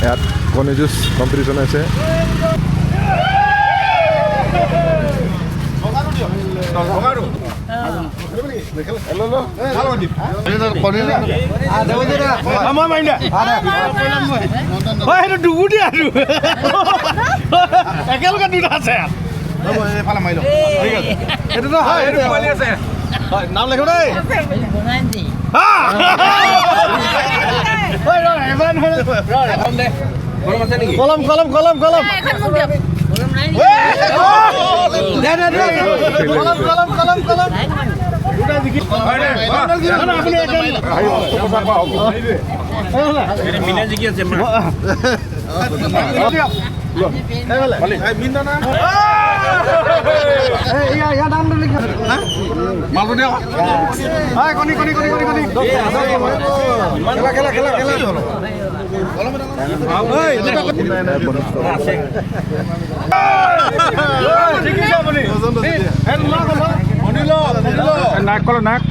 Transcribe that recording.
ইয়াত কণী যুঁজ কম্পিটিশ্যন হৈছে। একেলগে দুটা আছে নাম লেখো দেই কলম কলম কলম কলম কলম কলম কলম নাক